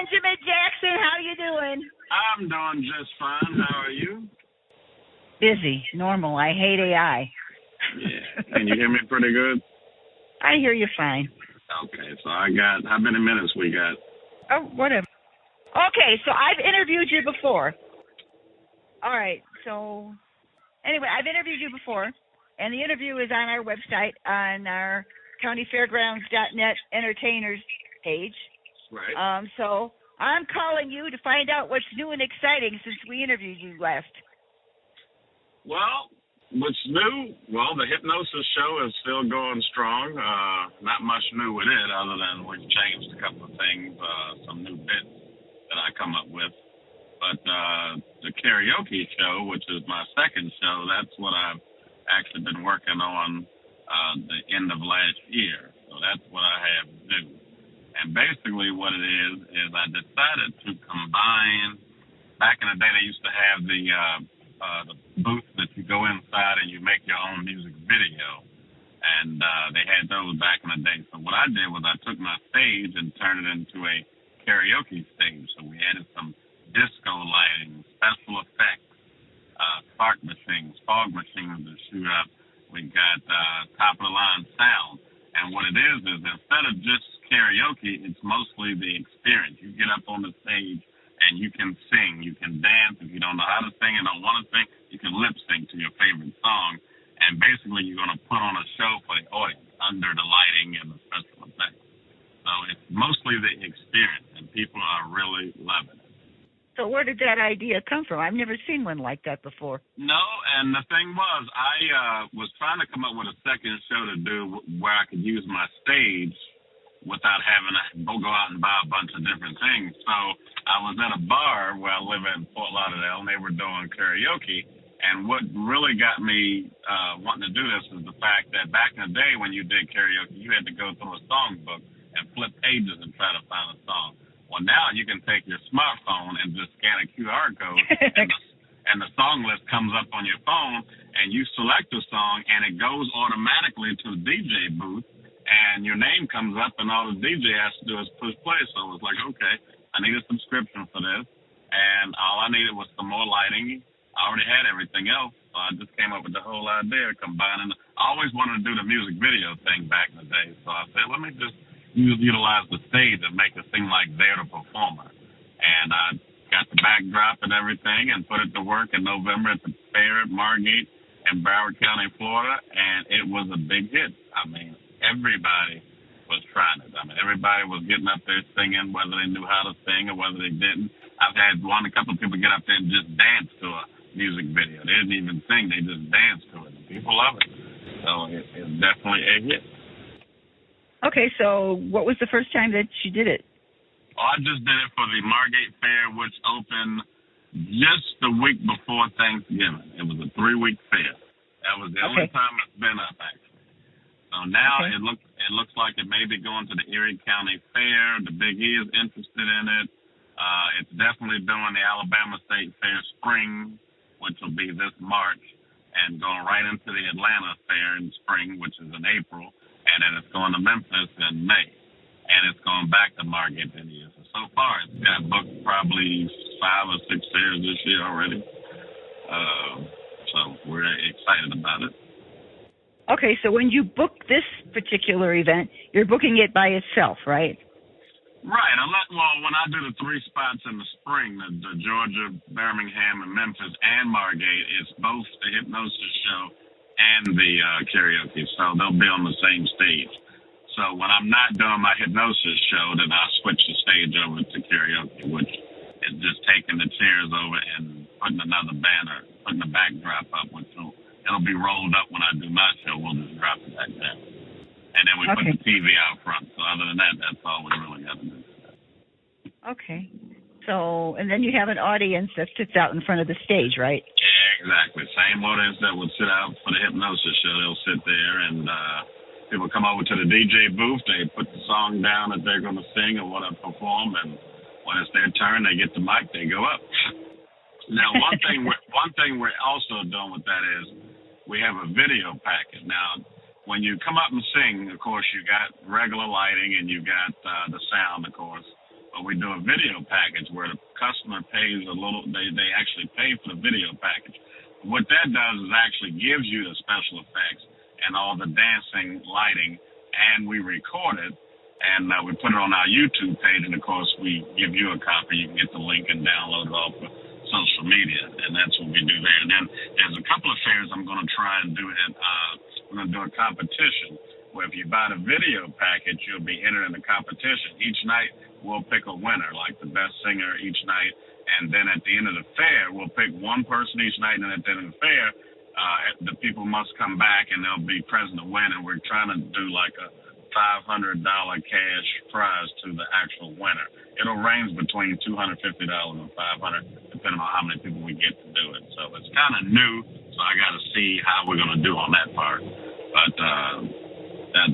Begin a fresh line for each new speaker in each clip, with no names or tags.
Benjamin Jackson. How you doing?
I'm doing just fine. How are you?
Busy. Normal. I hate AI.
Yeah. Can you hear me pretty good?
I hear you fine.
Okay, so I got, how many minutes we got?
Oh, whatever. Okay, so I've interviewed you before. All right, so anyway, I've interviewed you before, and the interview is on our website on our Countyfairgrounds.net entertainers page.
Right.
So I'm calling you to find out what's new and exciting since we interviewed you last.
Well, what's new? Well, the hypnosis show is still going strong. Not much new with it other than we've changed a couple of things, some new bits that I come up with. But the karaoke show, which is my second show, that's what I've actually been working on the end of last year. So that's what I have new. And basically what it is I decided to combine, back in the day they used to have the booth that you go inside and you make your own music video. And they had those back in the day. So what I did was I took my stage and turned it into a karaoke stage. So we added some disco lighting, special effects, spark machines, fog machines to shoot up. We got top-of-the-line sound. And what it is instead of just karaoke, it's mostly the experience. You get up on the stage and you can sing, you can dance. If you don't know how to sing and don't want to sing, you can lip sync to your favorite song. And basically you're going to put on a show for the audience under the lighting and the special effects. So it's mostly the experience, and people are really loving it.
So where did that idea come from? I've never seen one like that before.
No, and the thing was, I was trying to come up with a second show to do where I could use my stage without having to go out and buy a bunch of different things. So I was at a bar where I live in Fort Lauderdale, and they were doing karaoke. And what really got me wanting to do this is the fact that back in the day when you did karaoke, you had to go through a songbook and flip pages and try to find a song. Well, now you can take your smartphone and just scan a QR code, and the song list comes up on your phone, and you select a song, and it goes automatically to the DJ booth, and your name comes up, and all the DJ has to do is push play. So it was like, okay, I need a subscription for this, and all I needed was some more lighting. I already had everything else, so I just came up with the whole idea of combining. I always wanted to do the music video thing back in the day, so I said, let me just utilize the stage and make it seem like they're the performer. And I got the backdrop and everything and put it to work in November at the fair at Margate in Broward County, Florida, and it was a big hit. I mean, everybody was trying it. I mean, everybody was getting up there singing, whether they knew how to sing or whether they didn't. I've had a couple of people get up there and just dance to a music video. They didn't even sing, they just danced to it. And people love it. So it's definitely a hit.
Okay, so what was the first time that you did it?
I just did it for the Margate Fair, which opened just the week before Thanksgiving. It was a 3-week fair. That was the only time it's been up, actually. So now it looks like it may be going to the Erie County Fair. The Big E is interested in it. It's definitely doing the Alabama State Fair Spring, which will be this March, and going right into the Atlanta Fair in spring, which is in April. And then it's going to Memphis in May. And it's going back to Margate in years. So far, it's got booked probably 5 or 6 fairs this year already. So we're excited about it.
Okay, so when you book this particular event, you're booking it by itself, right?
Right. Well, when I do the 3 spots in the spring, the Georgia, Birmingham, and Memphis, and Margate, it's both the hypnosis show and the karaoke, so they'll be on the same stage. So when I'm not doing my hypnosis show, then I'll switch the stage over to karaoke, which is just taking the chairs over and putting another banner, putting the backdrop up, which it'll be rolled up when I do my show. We'll just drop it back down. And then we put the TV out front. So other than that, that's all we really got to do.
Okay. So, and then you have an audience that sits out in front of the stage, right?
Exactly. Same audience that would sit out for the hypnosis show. They'll sit there, and people come over to the DJ booth. They put the song down that they're going to sing or want to perform, and when it's their turn, they get the mic. They go up. Now, one thing we're also doing with that is we have a video packet. Now, when you come up and sing, of course, you got regular lighting and you got the sound, of course. But we do a video package where the customer pays a little. They actually pay for the video package. What that does is actually gives you the special effects and all the dancing, lighting, and we record it, and we put it on our YouTube page, and of course we give you a copy. You can get the link and download it off of social media, and that's what we do there. And then there's a couple of fairs I'm going to try and do it. We're going to do a competition where if you buy the video package, you'll be entered in the competition. Each night we'll pick a winner, like the best singer each night, and then at the end of the fair, we'll pick one person each night, and at the end of the fair, the people must come back, and they'll be present to win, and we're trying to do like a $500 cash prize to the actual winner. It'll range between $250 and $500, depending on how many people we get to do it. So it's kind of new, so I got to see how we're going to do on that part. But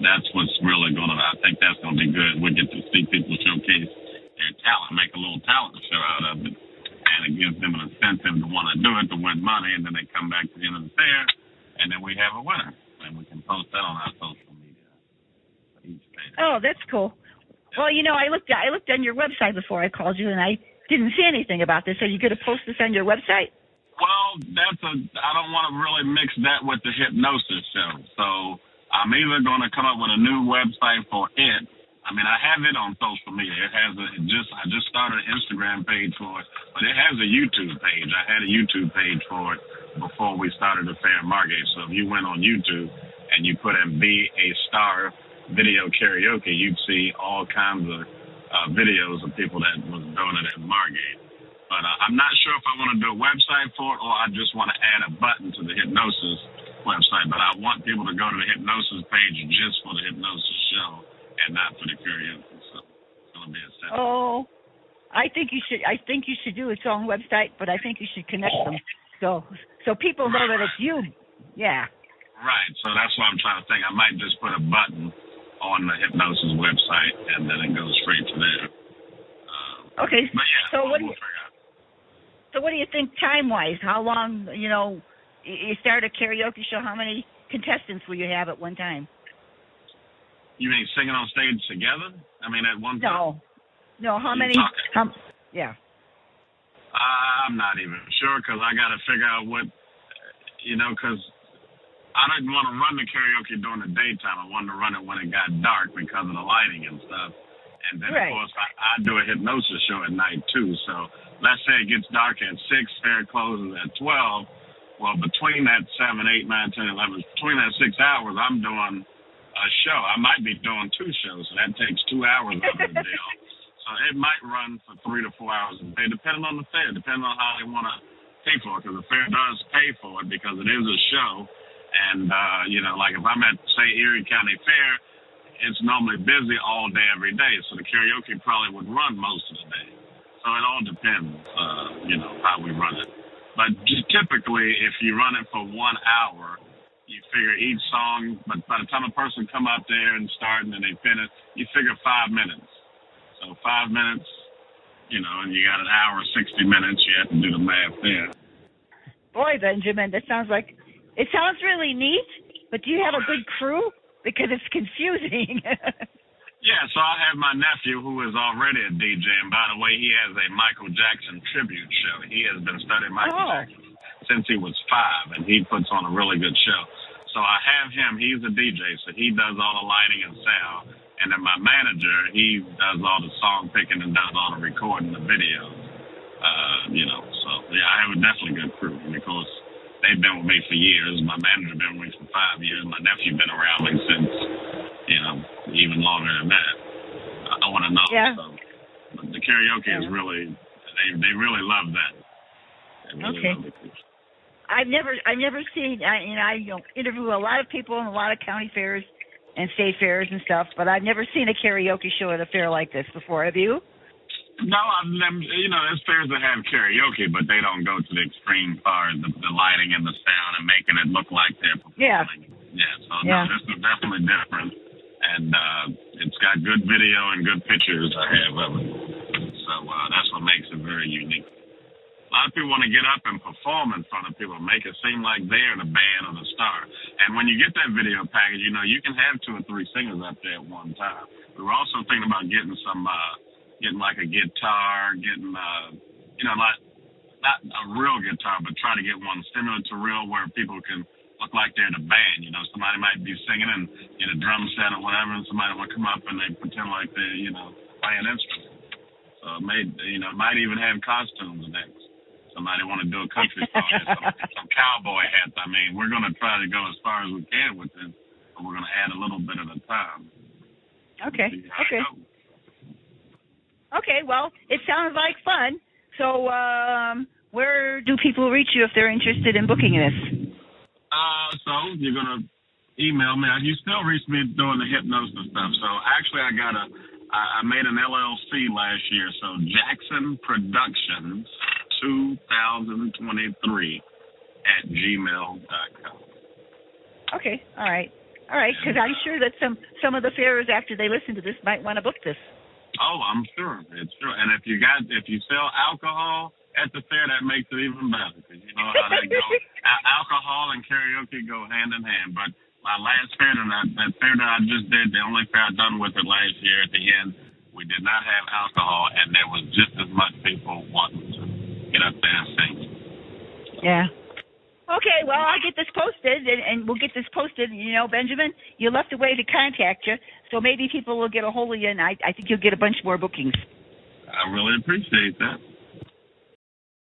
that's what's really going to, I think that's going to be good. We get to see people showcase their talent, make a little talent show out of it. And it gives them an incentive to want to do it, to win money, and then they come back to the end of the fair, and then we have a winner. And we can post that on our social media for each fair.
Oh, that's cool. Well, you know, I looked on your website before I called you, and I didn't see anything about this. Are you going to post this on your website?
Well, I don't want to really mix that with the hypnosis show. So I'm either going to come up with a new website for it. I mean, I have it on social media. I just started an Instagram page for it, but it has a YouTube page. I had a YouTube page for it before we started the fair in Margate. So if you went on YouTube and you put in Be a Star Video Karaoke, you'd see all kinds of videos of people that was doing it at Margate. But I'm not sure if I want to do a website for it or I just want to add a button to the hypnosis website. But I want people to go to the hypnosis page just for the hypnosis show and not for the karaoke. So it's going to be a set.
Oh, I think you should do its own website, but I think you should connect them so people know that it's you. Yeah.
Right. So that's what I'm trying to think. I might just put a button on the hypnosis website, and then it goes straight to there.
Okay.
But yeah,
so what do you think time-wise? How long, you start a karaoke show, how many contestants will you have at one time?
You mean singing on stage together? I mean, at one time?
No, how many? Yeah.
I'm not even sure because I got to figure out what, because I didn't want to run the karaoke during the daytime. I wanted to run it when it got dark because of the lighting and stuff. And then,
right.
Of course, I do a hypnosis show at night, too. So let's say it gets dark at 6, fair closes at 12. Well, between that 7, 8, 9, 10, 11, between that 6 hours, I'm doing a show. I might be doing 2 shows, so that takes 2 hours of the deal. So it might run for 3 to 4 hours a day, depending on the fair, depending on how they want to pay for it, because the fair does pay for it because it is a show. And, like if I'm at, say, Erie County Fair, it's normally busy all day, every day. So the karaoke probably would run most of the day. So it all depends, how we run it. But typically, if you run it for 1 hour, you figure each song, but by the time a person come out there and start and then they finish, you figure 5 minutes. So 5 minutes, and you got an hour, 60 minutes. You have to do the math there.
Boy, Benjamin, it sounds really neat, but do you have a good crew? Because it's confusing.
Yeah, so I have my nephew who is already a DJ, and by the way, he has a Michael Jackson tribute show. He has been studying Michael Jackson since he was 5, and he puts on a really good show. So I have him. He's a DJ, so he does all the lighting and sound. And then my manager, he does all the song picking and does all the recording, the videos. So yeah, I have a definitely good crew. And of course, they've been with me for years. My manager been with me for 5 years. My nephew been around me since, even longer than that. I want to know.
Yeah.
So, but the karaoke is really, they really love that. They really love it.
I've never seen. I interview a lot of people in a lot of county fairs and state fairs and stuff, but I've never seen a karaoke show at a fair like this before. Have you?
No, I've never. There's fairs that have karaoke, but they don't go to the extreme part, the lighting and the sound and making it look like they're performing. Yeah. So no, this is definitely different, and it's got good video and good pictures I have of it. So that's what makes it very unique. A lot of people want to get up and perform in front of people, make it seem like they're the band or the star. And when you get that video package, you can have 2 or 3 singers up there at one time. We were also thinking about getting some getting like a guitar, getting not a real guitar, but try to get one similar to real where people can look like they're in a band. Somebody might be singing and get a drum set or whatever, and somebody will come up and they pretend like they're play an instrument. So it might even have costumes next. Somebody want to do a country song, some cowboy hats. I mean, we're going to try to go as far as we can with this, but we're going to add a little bit at a time.
Okay. Okay, well, it sounds like fun. So where do people reach you if they're interested in booking this?
So you're going to email me. You still reach me doing the hypnosis stuff. So actually I made an LLC last year. So Jackson Productions 2023 @gmail.com. Okay,
all right, because I'm sure that some of the farers after they listen to this might want to book this.
Oh, I'm sure. It's true. And if you sell alcohol at the fair, that makes it even better. Because you know how that goes. Alcohol and karaoke go hand in hand. But my last fair, that fair that I just did, the only fair I done with it last year, at the end, we did not have alcohol, and there was just as much people wanting to get up there and sing.
Yeah. Okay, well, I'll get this posted, and we'll get this posted. Benjamin, you left a way to contact you, so maybe people will get a hold of you, and I think you'll get a bunch more bookings.
I really appreciate that.